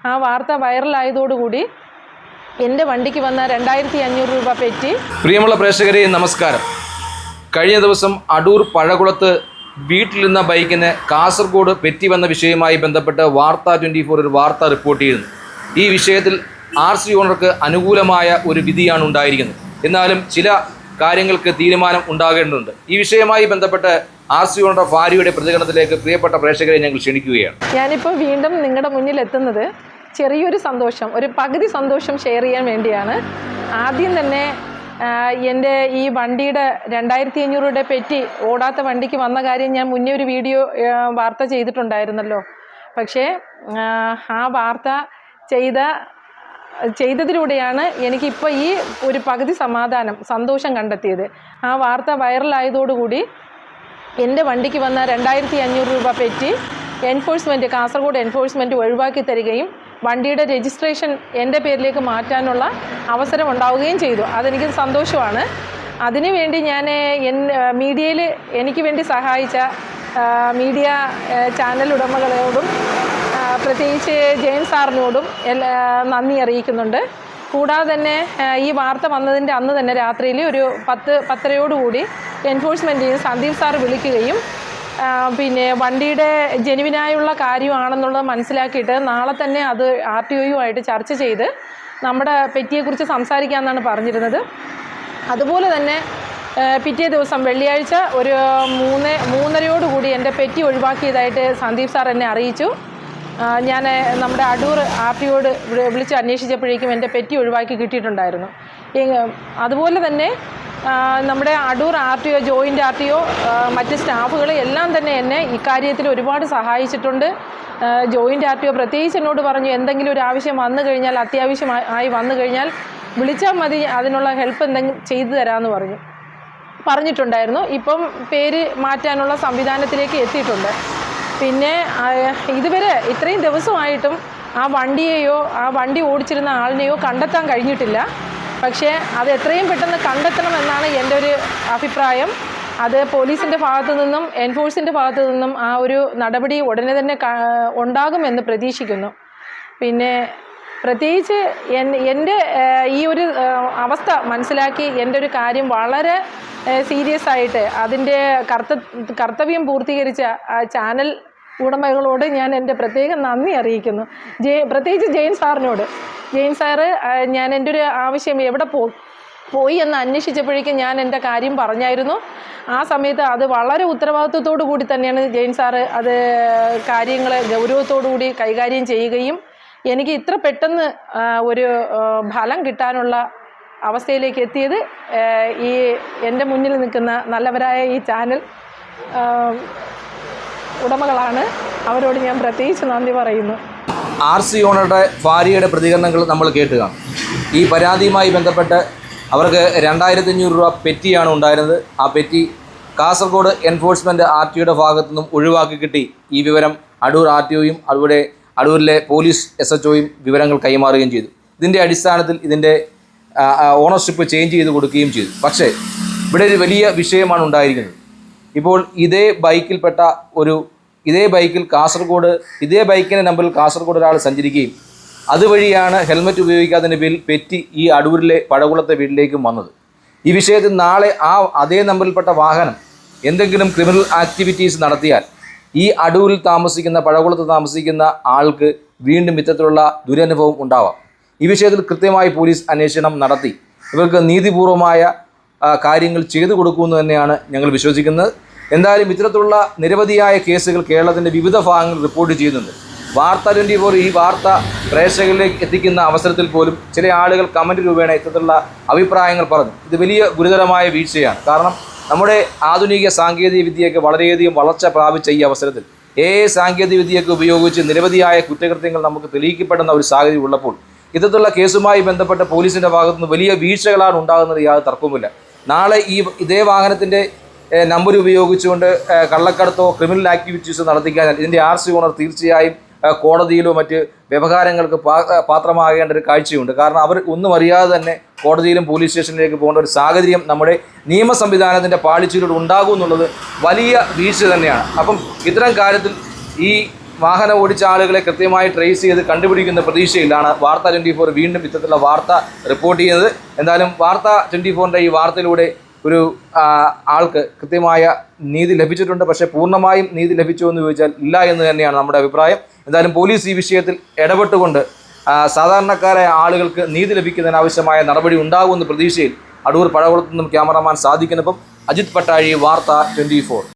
ആ വാർത്ത വൈറലായതോടുകൂടി എൻ്റെ വണ്ടിക്ക് വന്ന 2500 രൂപ പെറ്റി. പ്രിയമുള്ള പ്രേക്ഷകരെ നമസ്കാരം. കഴിഞ്ഞ ദിവസം അടൂർ പഴകുളത്ത് വീട്ടിൽ നിന്ന ബൈക്കിന് കാസർഗോഡ് പെറ്റി വന്ന വിഷയവുമായി ബന്ധപ്പെട്ട് വാർത്ത 24 ഒരു വാർത്ത റിപ്പോർട്ട് ചെയ്യുന്നു. ഈ വിഷയത്തിൽ RC ഓണർക്ക് അനുകൂലമായ ഒരു വിധിയാണ് ഉണ്ടായിരിക്കുന്നത്. എന്നാലും ചില കാര്യങ്ങൾക്ക് തീരുമാനം ഉണ്ടാകേണ്ടതുണ്ട്. ഈ വിഷയവുമായി ബന്ധപ്പെട്ട് RC ഓണറുടെ ഭാര്യയുടെ പ്രതികരണത്തിലേക്ക് പ്രിയപ്പെട്ട പ്രേക്ഷകരെ ഞങ്ങൾ ക്ഷണിക്കുകയാണ്. ഞാനിപ്പോൾ വീണ്ടും നിങ്ങളുടെ മുന്നിൽ എത്തുന്നത് ചെറിയൊരു സന്തോഷം, ഒരു പകുതി സന്തോഷം ഷെയർ ചെയ്യാൻ വേണ്ടിയാണ്. ആദ്യം തന്നെ എൻ്റെ ഈ വണ്ടിയുടെ 2500 രൂപയുടെ പെറ്റി ഓടാത്ത വണ്ടിക്ക് വന്ന കാര്യം ഞാൻ മുന്നേ ഒരു വീഡിയോ വാർത്ത ചെയ്തിട്ടുണ്ടായിരുന്നല്ലോ. പക്ഷേ ആ വാർത്ത ചെയ്തതിലൂടെയാണ് എനിക്കിപ്പോൾ ഈ ഒരു പകുതി സന്തോഷം കണ്ടെത്തിയത്. ആ വാർത്ത വൈറലായതോടുകൂടി എൻ്റെ വണ്ടിക്ക് വന്ന 2500 രൂപ പെറ്റി കാസർഗോഡ് എൻഫോഴ്സ്മെൻറ്റ് ഒഴിവാക്കി തരികയും വണ്ടിയുടെ രജിസ്ട്രേഷൻ എൻ്റെ പേരിലേക്ക് മാറ്റാനുള്ള അവസരം ഉണ്ടാവുകയും ചെയ്തു. അതെനിക്ക് സന്തോഷമാണ്. അതിനുവേണ്ടി ഞാൻ മീഡിയയിൽ എനിക്ക് വേണ്ടി സഹായിച്ച മീഡിയ ചാനൽ ഉടമകളോടും പ്രത്യേകിച്ച് ജെയിൻ സാറിനോടും നന്ദി അറിയിക്കുന്നുണ്ട്. കൂടാതെ തന്നെ ഈ വാർത്ത വന്നതിൻ്റെ അന്ന് തന്നെ രാത്രിയിൽ ഒരു 10:30 എൻഫോഴ്സ്മെൻറ്റിൽ സന്ദീപ് സാർ വിളിക്കുകയും പിന്നെ വണ്ടിയുടെ ജെനുവിനായുള്ള കാര്യമാണെന്നുള്ളത് മനസ്സിലാക്കിയിട്ട് നാളെ തന്നെ അത് RTOയുമായിട്ട് ചർച്ച ചെയ്ത് നമ്മുടെ പെറ്റിയെക്കുറിച്ച് സംസാരിക്കാമെന്നാണ് പറഞ്ഞിരുന്നത്. അതുപോലെ തന്നെ പിറ്റേ ദിവസം വെള്ളിയാഴ്ച ഒരു 3:30 എൻ്റെ പെറ്റി ഒഴിവാക്കിയതായിട്ട് സന്ദീപ് സാർ എന്നെ അറിയിച്ചു. ഞാൻ നമ്മുടെ അടൂർ RTOയോട് വിളിച്ച് അന്വേഷിച്ചപ്പോഴേക്കും എൻ്റെ പെറ്റി ഒഴിവാക്കി കിട്ടിയിട്ടുണ്ടായിരുന്നു. അതുപോലെ തന്നെ നമ്മുടെ അടൂർ RTO, ജോയിൻ്റ് RTO, മറ്റ് സ്റ്റാഫുകൾ എല്ലാം തന്നെ എന്നെ ഇക്കാര്യത്തിൽ ഒരുപാട് സഹായിച്ചിട്ടുണ്ട്. ജോയിൻ്റ് RTO പ്രത്യേകിച്ച് എന്നോട് പറഞ്ഞു, എന്തെങ്കിലും ഒരു ആവശ്യം വന്നു കഴിഞ്ഞാൽ, അത്യാവശ്യമായി വന്നു കഴിഞ്ഞാൽ വിളിച്ചാൽ മതി, അതിനുള്ള ഹെൽപ്പ് എന്തെങ്കിലും ചെയ്തു തരാമെന്ന് പറഞ്ഞിട്ടുണ്ടായിരുന്നു. ഇപ്പം പേര് മാറ്റാനുള്ള സംവിധാനത്തിലേക്ക് എത്തിയിട്ടുണ്ട്. പിന്നെ ഇതുവരെ ഇത്രയും ദിവസമായിട്ടും ആ വണ്ടി ഓടിച്ചിരുന്ന ആളിനെയോ കണ്ടെത്താൻ കഴിഞ്ഞിട്ടില്ല. പക്ഷേ അത് എത്രയും പെട്ടെന്ന് കണ്ടെത്തണമെന്നാണ് എൻ്റെ ഒരു അഭിപ്രായം. അത് പോലീസിൻ്റെ ഭാഗത്തു നിന്നും എൻഫോഴ്സിൻ്റെ ഭാഗത്തു നിന്നും ആ ഒരു നടപടി ഉടനെ തന്നെ ഉണ്ടാകുമെന്ന് പ്രതീക്ഷിക്കുന്നു. പിന്നെ പ്രത്യേകിച്ച് എൻ്റെ ഈ ഒരു അവസ്ഥ മനസ്സിലാക്കി എൻ്റെ ഒരു കാര്യം വളരെ സീരിയസ് ആയിട്ട് അതിൻ്റെ കർത്തവ്യം പൂർത്തീകരിച്ച ചാനൽ ഉടമകളോട് ഞാൻ എൻ്റെ പ്രത്യേകം നന്ദി അറിയിക്കുന്നു. പ്രത്യേകിച്ച് ജെയിൻ സാറിനോട്. ജെയിൻ സാറ് ഞാൻ എൻ്റെ ഒരു ആവശ്യം എവിടെ പോയി എന്ന് അന്വേഷിച്ചപ്പോഴേക്കും ഞാൻ എൻ്റെ കാര്യം പറഞ്ഞായിരുന്നു. ആ സമയത്ത് അത് വളരെ ഉത്തരവാദിത്വത്തോടു കൂടി തന്നെയാണ് ജെയിൻ സാറ് അത് കാര്യങ്ങളെ ഗൗരവത്തോടു കൂടി കൈകാര്യം ചെയ്യുകയും എനിക്ക് ഇത്ര പെട്ടെന്ന് ഒരു ഫലം കിട്ടാനുള്ള അവസ്ഥയിലേക്ക് എത്തിയത് ഈ എൻ്റെ മുന്നിൽ നിൽക്കുന്ന നല്ലവരായ ഈ ചാനൽ ഉടമകളാണ്. അവരോട് ഞാൻ പ്രത്യേകിച്ച് നന്ദി പറയുന്നു. RC ഓണറുടെ ഭാര്യയുടെ പ്രതികരണങ്ങൾ നമ്മൾ കേട്ടുകയാണ്. ഈ പരാതിയുമായി ബന്ധപ്പെട്ട് അവർക്ക് 2500 രൂപ പെറ്റിയാണ് ഉണ്ടായിരുന്നത്. ആ പെറ്റി കാസർഗോഡ് എൻഫോഴ്സ്മെൻറ്റ് RTOയുടെ ഭാഗത്തു നിന്നും ഒഴിവാക്കി കിട്ടി. ഈ വിവരം അടൂർ RTOയും അതുപോലെ അടൂരിലെ പോലീസ് SHOയും വിവരങ്ങൾ കൈമാറുകയും ചെയ്തു. ഇതിൻ്റെ അടിസ്ഥാനത്തിൽ ഇതിൻ്റെ ഓണർഷിപ്പ് ചേഞ്ച് ചെയ്ത് കൊടുക്കുകയും ചെയ്തു. പക്ഷേ ഇവിടെ ഒരു വലിയ വിഷയമാണ് ഉണ്ടായിരിക്കുന്നത്. ഇപ്പോൾ ഇതേ ബൈക്കിൻ്റെ നമ്പറിൽ കാസർഗോഡ് ഒരാൾ സഞ്ചരിക്കുകയും അതുവഴിയാണ് ഹെൽമറ്റ് ഉപയോഗിക്കാത്തതിൻ്റെ പേരിൽ പെറ്റി ഈ അടൂരിലെ പഴകുളത്തെ വീട്ടിലേക്കും വന്നത്. ഈ വിഷയത്തിൽ നാളെ അതേ നമ്പറിൽപ്പെട്ട വാഹനം എന്തെങ്കിലും ക്രിമിനൽ ആക്ടിവിറ്റീസ് നടത്തിയാൽ ഈ അടൂരിൽ പഴകുളത്ത് താമസിക്കുന്ന ആൾക്ക് വീണ്ടും ഇത്തരത്തിലുള്ള ദുരനുഭവം ഉണ്ടാവാം. ഈ വിഷയത്തിൽ കൃത്യമായി പോലീസ് അന്വേഷണം നടത്തി ഇവർക്ക് നീതിപൂർവമായ കാര്യങ്ങൾ ചെയ്തു കൊടുക്കുമെന്ന് തന്നെയാണ് ഞങ്ങൾ വിശ്വസിക്കുന്നത്. എന്തായാലും ഇത്തരത്തിലുള്ള നിരവധിയായ കേസുകൾ കേരളത്തിൻ്റെ വിവിധ ഭാഗങ്ങളിൽ റിപ്പോർട്ട് ചെയ്യുന്നുണ്ട്. വാർത്ത 24 ഈ വാർത്ത പ്രേക്ഷകരിലേക്ക് എത്തിക്കുന്ന അവസരത്തിൽ പോലും ചില ആളുകൾ കമൻറ്റ് രൂപേണ ഇത്തരത്തിലുള്ള അഭിപ്രായങ്ങൾ പറഞ്ഞു. ഇത് വലിയ ഗുരുതരമായ വീഴ്ചയാണ്. കാരണം നമ്മുടെ ആധുനിക സാങ്കേതിക വിദ്യയൊക്കെ വളരെയധികം വളർച്ച പ്രാപിച്ച ഈ അവസരത്തിൽ സാങ്കേതിക വിദ്യയൊക്കെ ഉപയോഗിച്ച് നിരവധിയായ കുറ്റകൃത്യങ്ങൾ നമുക്ക് തെളിയിക്കപ്പെടുന്ന ഒരു സാഹചര്യം ഉള്ളപ്പോൾ ഇത്തരത്തിലുള്ള കേസുമായി ബന്ധപ്പെട്ട് പോലീസിൻ്റെ ഭാഗത്തുനിന്ന് വലിയ വീഴ്ചകളാണ് ഉണ്ടാകുന്നത്. യാതൊരു തർക്കവുമില്ല. നാളെ ഇതേ വാഹനത്തിൻ്റെ നമ്പർ ഉപയോഗിച്ചുകൊണ്ട് കള്ളക്കടത്തോ ക്രിമിനൽ ആക്ടിവിറ്റീസോ നടത്തിക്കാൻ ഇതിൻ്റെ RC ഓണർ തീർച്ചയായും കോടതിയിലോ മറ്റ് വ്യവഹാരങ്ങൾക്ക് പാത്രമാകേണ്ട ഒരു കാഴ്ചയുണ്ട്. കാരണം അവർ ഒന്നും അറിയാതെ തന്നെ കോടതിയിലും പോലീസ് സ്റ്റേഷനിലേക്ക് പോകേണ്ട ഒരു സാഹചര്യം നമ്മുടെ നിയമ സംവിധാനത്തിൻ്റെ പാളിച്ചയിലൂടെ ഉണ്ടാകും എന്നുള്ളത് വലിയ വീഴ്ച തന്നെയാണ്. അപ്പം ഇത്തരം കാര്യത്തിൽ ഈ വാഹനം ഓടിച്ച ആളുകളെ കൃത്യമായി ട്രേസ് ചെയ്ത് കണ്ടുപിടിക്കുന്ന പ്രതീക്ഷയിലാണ് വാർത്ത 24 വീണ്ടും ഇത്തരത്തിലുള്ള വാർത്ത റിപ്പോർട്ട് ചെയ്യുന്നത്. എന്തായാലും വാർത്ത 24ൻ്റെ ഈ വാർത്തയിലൂടെ ഒരു ആൾക്ക് കൃത്യമായ നീതി ലഭിച്ചിട്ടുണ്ട്. പക്ഷേ പൂർണ്ണമായും നീതി ലഭിച്ചു എന്ന് ചോദിച്ചാൽ ഇല്ല എന്ന് തന്നെയാണ് നമ്മുടെ അഭിപ്രായം. എന്തായാലും പോലീസ് ഈ വിഷയത്തിൽ ഇടപെട്ടുകൊണ്ട് സാധാരണക്കാരായ ആളുകൾക്ക് നീതി ലഭിക്കുന്നതിനാവശ്യമായ നടപടി ഉണ്ടാകുമെന്ന പ്രതീക്ഷയിൽ അടൂർ പഴകുളത്തു നിന്നും ക്യാമറാമാൻ സാദിഖിനൊപ്പം അജിത് പട്ടാഴി, വാർത്ത 24.